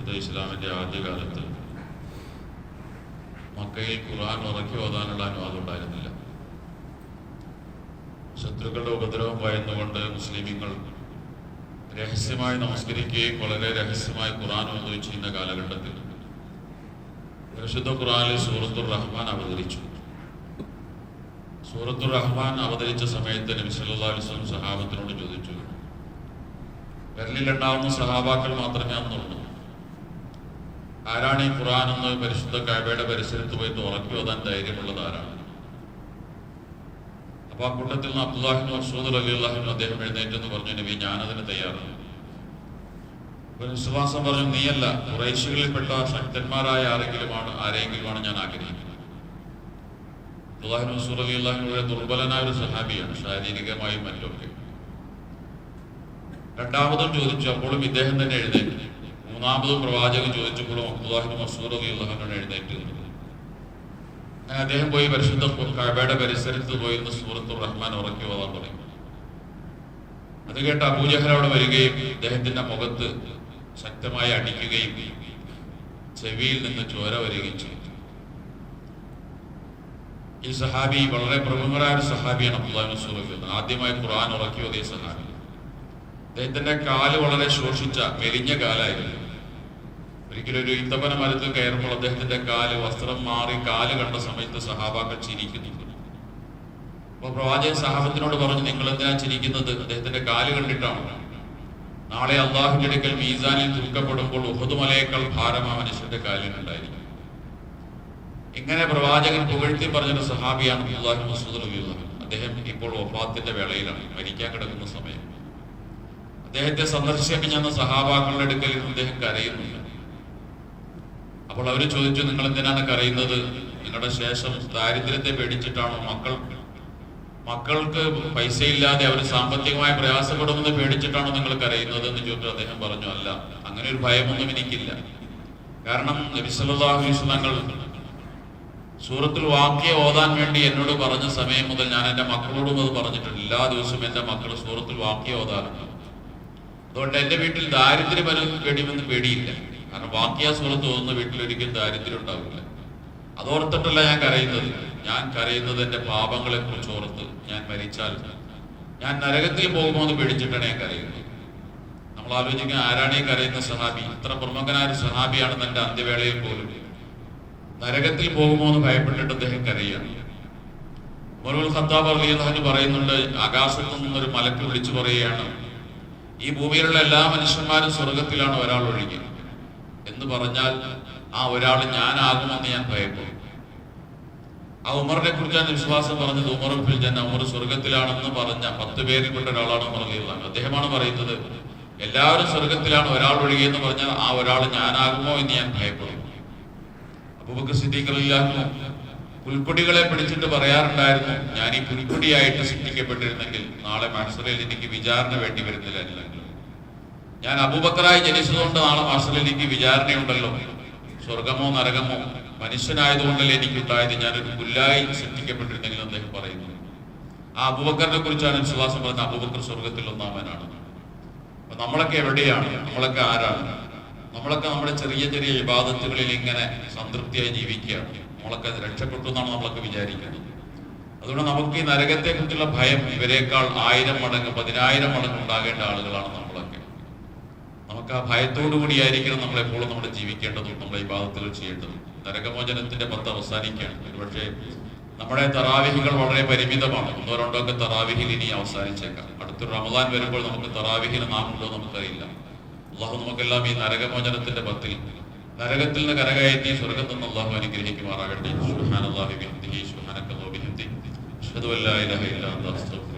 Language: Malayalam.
വിശുദ്ധ ഇസ്ലാമിൻ്റെ ആദ്യകാലത്ത് മക്കയിൽ ഖുർആൻ ഉറക്കി ഓതാനുള്ള അനുവാദം ഉണ്ടായിരുന്നില്ല. ശത്രുക്കളുടെ ഉപദ്രവം ഭയന്നുകൊണ്ട് മുസ്ലിമീങ്ങൾ രഹസ്യമായി നമസ്കരിക്കുകയും വളരെ രഹസ്യമായി ഖുർആൻ ഓതുകയും ചെയ്യുന്ന കാലഘട്ടത്തിൽ പരിശുദ്ധ ഖുർആനിൽ സൂറത്തുർ റഹ്മാൻ അവതരിച്ചു. സൂറത്തുർ റഹ്മാൻ അവതരിച്ച സമയത്ത് നബി സല്ലല്ലാഹു അലൈഹി വസല്ലം സഹാബത്തിനോട് ചോദിച്ചു, വിരലിലുണ്ടാവുന്ന സഹാബാക്കൾ മാത്രമേ അന്നുള്ളൂ, ആരാണ് ഈ ഖുർആൻ എന്ന് പരിശുദ്ധ കഅബയുടെ പരിസരത്ത് പോയിട്ട് ഉറക്കി ഓതാൻ ധൈര്യമുള്ളത് ആരാണ്? അപ്പൊ ആ കൂട്ടത്തിൽ നിന്ന് അബ്ദുല്ലാഹി ഇബ്നു മസ്ഊദ് റളിയല്ലാഹു അൻഹു അദ്ദേഹം എഴുന്നേറ്റെന്ന് പറഞ്ഞു, നബി ഞാനതിന് തയ്യാറാണ്. വിശ്വാസം പറഞ്ഞു, നീയല്ല, ഖുറൈശികളിൽപ്പെട്ട ശക്തന്മാരായ ആരെങ്കിലുമാണ് ഞാൻ ആഗ്രഹിക്കുന്നത്. അബ്ദുല്ലാഹി ഇബ്നു മസ്ഊദ് റളിയല്ലാഹു അൻഹു ദുർബലനായ ഒരു സഹാബിയാണ്, ശാരീരികമായും മറ്റൊക്കെ. രണ്ടാമതും ചോദിച്ചു, അപ്പോഴും ഇദ്ദേഹം തന്നെ എഴുന്നേറ്റ്. മൂന്നാമതും പ്രവാചകൻ ചോദിച്ചപ്പോഴും അബ്ദുല്ലാഹി ഇബ്നു മസ്ഊദ് റളിയല്ലാഹു അൻഹു എഴുന്നേറ്റ്. അദ്ദേഹം പോയി പരിശുദ്ധ കഅബയുടെ പരിസരത്ത് പോയി സൂറത്തുർ റഹ്മാൻ ഉറക്കി ഓതാൻ തുടങ്ങി. അത് കേട്ട് അബൂജഹൽ അവിടെ വരികയും അദ്ദേഹത്തിന്റെ മുഖത്ത് ശക്തമായി അടിക്കുകയും ചെവിയിൽ നിന്ന് ചോര വരികയും ചെയ്തു. ഈ സഹാബി വളരെ പ്രമുഖരായ ഒരു സഹാബിയാണ് അബ്ദുല്ലാഹി ഇബ്നു മസ്ഊദ് റളിയല്ലാഹു അൻഹു. ആദ്യമായി ഖുർആൻ ഉറക്കി ഓതിയ സഹാബി. അദ്ദേഹത്തിന്റെ കാല് വളരെ ശോഷിച്ച മെലിഞ്ഞ കാലായിരുന്നു. ഒരിക്കലും ഒരു ഈന്തപ്പന മരത്തിൽ കയറുമ്പോൾ അദ്ദേഹത്തിന്റെ വസ്ത്രം മാറി കാല് കണ്ട സമയത്ത് സഹാബാക്കൾ ചിരിക്കുന്നുണ്ട്. അപ്പൊ പ്രവാചകൻ സഹാബത്തിനോട് പറഞ്ഞു, നിങ്ങൾ എന്തിനാ ചിരിക്കുന്നത്? അദ്ദേഹത്തിന്റെ കാല് കണ്ടിട്ടാണ്. നാളെ അള്ളാഹുവിന്റെ അടുക്കൽ മീസാനിൽ തൂക്കപ്പെടുമ്പോൾ ഉഹദ് മലയേക്കാൾ ഭാരം ആ മനുഷ്യന്റെ കാലിനുണ്ടായിരിക്കും. ഇങ്ങനെ പ്രവാചകൻ പുകഴ്ത്തി പറഞ്ഞൊരു സഹാബിയാണ് അബ്ദുല്ലാഹി ഇബ്നു മസ്ഊദ് റളിയല്ലാഹു അൻഹു. അദ്ദേഹം ഇപ്പോൾ വഫാത്തിന്റെ വേളയിലാണ്, മരിക്കാൻ കിടക്കുന്ന സമയം. അദ്ദേഹത്തെ സന്ദർശിക്കാൻ ചെന്ന സഹാബാക്കളുടെ അടുക്കൽ അദ്ദേഹം കരയുന്നുണ്ട്. അപ്പോൾ അവർ ചോദിച്ചു, നിങ്ങൾ എന്തിനാണ് കരയുന്നത്? നിങ്ങളുടെ ശേഷം ദാരിദ്ര്യത്തെ പേടിച്ചിട്ടാണോ? മക്കൾക്ക് പൈസ ഇല്ലാതെ അവർ സാമ്പത്തികമായി പ്രയാസപ്പെടുമെന്ന് പേടിച്ചിട്ടാണോ നിങ്ങൾ കരയുന്നത് എന്ന് ചോദിച്ചു. അദ്ദേഹം പറഞ്ഞു, അല്ല, അങ്ങനെ ഒരു ഭയമൊന്നും എനിക്കില്ല. കാരണം നബി സല്ലല്ലാഹു അലൈഹി വസല്ലം സൂറത്തുൽ വാഖിയ ഓതാൻ വേണ്ടി എന്നോട് പറഞ്ഞ സമയം മുതൽ ഞാൻ എൻ്റെ മക്കളോടും അത് പറഞ്ഞിട്ടുണ്ട്. എല്ലാ ദിവസവും എൻ്റെ മക്കൾ സൂറത്തുൽ വാഖിയ ഓതാറുണ്ട്. അതുകൊണ്ട് എൻ്റെ വീട്ടിൽ ദാരിദ്ര്യം വരുമെന്ന് പേടിയില്ല. കാരണം വാഖിയ സൂറത്ത് ഓതുന്ന വീട്ടിൽ ഒരിക്കലും ദാരിദ്ര്യം ഉണ്ടാവില്ല. അതോർത്തിട്ടല്ല ഞാൻ കരയുന്നത്. ഞാൻ കരയുന്നത് എൻ്റെ പാപങ്ങളെ കുറിച്ച് ഓർത്ത്. ഞാൻ മരിച്ചാൽ ഞാൻ നരകത്തിൽ പോകുമോ എന്ന് പേടിച്ചിട്ടാണ് ഞാൻ കരയുന്നത്. നമ്മൾ ആലോചിക്കാൻ, ആരാണ് ഈ കരയുന്ന സഹാബി? ഇത്ര പ്രമുഖനായ ഒരു സഹാബിയാണെന്ന് എൻ്റെ അന്ത്യവേളയിൽ പോലും നരകത്തിൽ പോകുമോ എന്ന് ഭയപ്പെട്ടിട്ട് അദ്ദേഹം കരയാണ്. ഉമറുൽ ഖത്താബ് റളിയല്ലാഹു അൻഹു പറയുന്നുണ്ട്, ആകാശത്തു നിന്നൊരു മലക്ക് വിളിച്ചു പറയുകയാണ്, ഈ ഭൂമിയിലുള്ള എല്ലാ മനുഷ്യന്മാരും സ്വർഗത്തിലാണ്, ഒരാൾ ഒഴികെ. എന്ന് പറഞ്ഞാൽ ആ ഒരാൾ ഞാനാകുമെന്ന് ഞാൻ ഭയപ്പെടും. ആ ഉമറിനെ കുറിച്ചാണ് വിശ്വാസം പറഞ്ഞത്, ഉമർ ഫിൽ ജന്ന, ഉമർ സ്വർഗത്തിലാണെന്ന് പറഞ്ഞ 10 പേരിൽ പെട്ട ഒരാളാണ് ഉമർ റളിയല്ലാഹു അൻഹു. അദ്ദേഹമാണ് പറയുന്നത്, എല്ലാവരും സ്വർഗത്തിലാണ്, ഒരാൾ ഒഴികെ എന്ന് പറഞ്ഞാൽ ആ ഒരാൾ ഞാനാകുമോ എന്ന് ഞാൻ ഭയപ്പെടും. അബൂബക്കർ സിദ്ദീഖ് റളിയല്ലാഹു അൻഹു പുൽക്കൊടികളെ പിടിച്ചിട്ട് പറയാറുണ്ടായിരുന്നു, ഞാൻ ഈ പുൽക്കൊടിയായിട്ട് സൃഷ്ടിക്കപ്പെട്ടിരുന്നെങ്കിൽ നാളെ മഹ്ശറിൽ എനിക്ക് വിചാരണ വേണ്ടി വരുന്നില്ല. ഞാൻ അബൂബക്കറായി ജനിച്ചതുകൊണ്ട് നാളെ മഹ്ശറിൽ എനിക്ക് വിചാരണയുണ്ടല്ലോ. സ്വർഗമോ നരകമോ മനുഷ്യനായതുകൊണ്ടല്ലേ എനിക്കുണ്ടായത്, ഞാനൊരു പുല്ലായി സൃഷ്ടിക്കപ്പെട്ടിരുന്നെങ്കിൽ അദ്ദേഹം പറയുന്നു. ആ അബൂബക്കറിനെ കുറിച്ചാണ് വിശ്വാസം പറഞ്ഞത്, അബൂബക്കർ സ്വർഗത്തിൽ ഒന്നാമനാണ്. അപ്പൊ നമ്മളൊക്കെ എവിടെയാണ്? നമ്മളൊക്കെ ആരാണ്? നമ്മളൊക്കെ നമ്മുടെ ചെറിയ ചെറിയ ഇബാദത്തുകളിൽ ഇങ്ങനെ സംതൃപ്തിയായി ജീവിക്കുകയാണ്. നമ്മളൊക്കെ രക്ഷപ്പെട്ടു എന്നാണ് നമ്മളൊക്കെ വിചാരിക്കുന്നത്. അതുകൊണ്ട് നമുക്ക് ഈ നരകത്തെ കുറിച്ചുള്ള ഭയം ഇവരെക്കാൾ 1000 മടങ്ങ് 10,000 മടങ്ങ് ഉണ്ടാകേണ്ട ആളുകളാണ് നമ്മളൊക്കെ. നമുക്ക് ആ ഭയത്തോടു കൂടിയായിരിക്കണം നമ്മളെപ്പോഴും നമ്മൾ ജീവിക്കേണ്ടതും നമ്മളെ ഇബാദത്തുകൾ ചെയ്യേണ്ടതും. നരകമോചനത്തിന്റെ 10 അവസാനിക്കുകയാണ്. ഒരുപക്ഷെ നമ്മുടെ തറാവിഹികൾ വളരെ പരിമിതമാണ്. 1 2 ഒക്കെ തറാവിഹിൽ ഇനി അവസാനിച്ചേക്കാം. അടുത്തൊരു റമദാൻ വരുമ്പോൾ നമുക്ക് തറാവിഹിന് നാം ഉണ്ടോ നമുക്കറിയില്ല. അള്ളാഹു നമുക്കെല്ലാം ഈ നരകമോചനത്തിന്റെ 10ൽ നരകത്തിൽ നിന്ന് കരകയറ്റി സ്വർഗത്തിൽ നിന്ന് അള്ളാഹു അനുഗ്രഹിക്കുമാറാകട്ടെ. സുബ്ഹാനല്ലാഹി വബിഹംദിഹി സുബ്ഹാനക്കല്ലാഹു വബിഹംദിഹി അഷ്ഹദു അല്ലാ ഇലാഹ ഇല്ലാ അൻത അസ്തഗ്ഫിറുക